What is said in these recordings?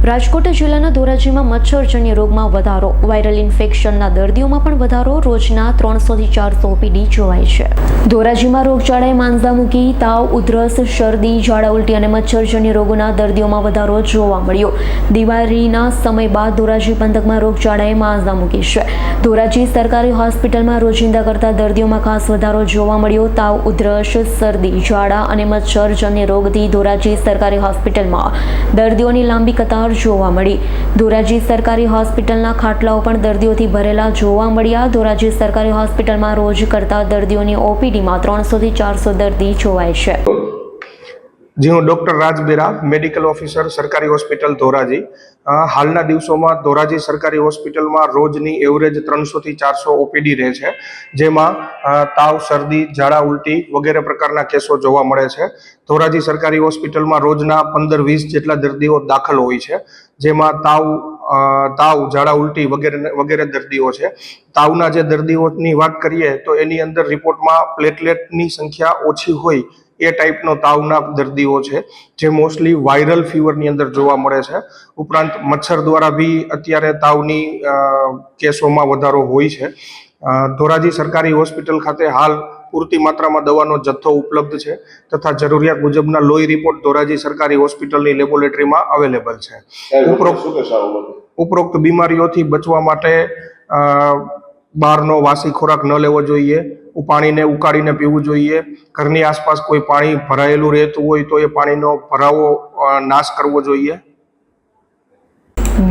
રાજકોટ જિલ્લાના ધોરાજીમાં મચ્છરજન્ય રોગમાં વધારો, વાયરલ ઇન્ફેક્શનના દર્દીઓમાં પણ વધારો, રોજના 300 થી 400 ઓપીડી જોવાય છે. ધોરાજીમાં રોગચાળાએ માંદા મૂકી, તાવ, ઉધરસ, શરદી, ઝાડા ઉલટી અને મચ્છરજન્ય રોગોના દર્દીઓમાં વધારો જોવા મળ્યો. દિવાળીના સમય બાદ ધોરાજી પંથકમાં રોગચાળાએ માંદા મૂકી છે. ધોરાજી સરકારી હોસ્પિટલમાં રોજિંદા કરતા દર્દીઓમાં ખાસ વધારો જોવા મળ્યો. તાવ, ઉધરસ, શરદી, ઝાડા અને મચ્છરજન્ય રોગથી ધોરાજી સરકારી હોસ્પિટલમાં દર્દીઓની લાંબી કતાર જોવા મળી. ધોરાજી સરકારી હોસ્પિટલના ખાટલાઓ પણ દર્દીઓથી ભરેલા જોવા મળ્યા. ધોરાજી સરકારી હોસ્પિટલમાં રોજ કરતા દર્દીઓની ઓપીડીમાં 300 થી 400 દર્દી જોવાય છે. જી, હું ડૉક્ટર રાજ બેરા, મેડિકલ ઓફિસર, સરકારી હોસ્પિટલ ધોરાજી. હાલના દિવસોમાં ધોરાજી સરકારી હોસ્પિટલમાં રોજની એવરેજ 300 થી 400 ઓપીડી રહે છે, જેમાં તાવ, શરદી, ઝાડા ઉલટી વગેરે પ્રકારના કેસો જોવા મળે છે. ધોરાજી સરકારી હોસ્પિટલમાં રોજના 15-20 જેટલા દર્દીઓ દાખલ હોય છે, જેમાં તાવ, ઝાડા ઉલટી વગેરે દર્દીઓ છે. તાવના જે દર્દીઓની વાત કરીએ તો એની અંદર રિપોર્ટમાં પ્લેટલેટની સંખ્યા ઓછી હોય એ ટાઈપનો તાવના દર્દીઓ છે, જે મોસ્ટલી વાયરલ ફીવરની અંદર જોવા મળે છે. ઉપરાંત મચ્છર દ્વારા બી અત્યારે તાવની કેસોમાં વધારો હોય છે. ધોરાજી સરકારી હોસ્પિટલ ખાતે હાલ પૂરતી માત્રામાં દવાનો જથ્થો ઉપલબ્ધ છે તથા જરૂરિયાત મુજબના લોહી રિપોર્ટ ધોરાજી સરકારી હોસ્પિટલની લેબોરેટરીમાં અવેલેબલ છે. ઉપરોક્ત બીમારીઓથી બચવા માટે બહારનો વાસી ખોરાક ન લેવો જોઈએ, પાણીને ઉકાળીને પીવું જોઈએ. ઘરની આસપાસ કોઈ પાણી ભરાયેલું રહેતું હોય તો એ પાણીનો ભરાવો નાશ કરવો જોઈએ.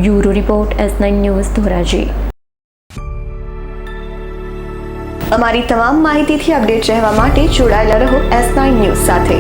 Bureau report, S9 news, Dhoraji. અમારી તમામ માહિતીથી અપડેટ રહેવા માટે જોડાયેલા રહો S9 ન્યૂઝ સાથે.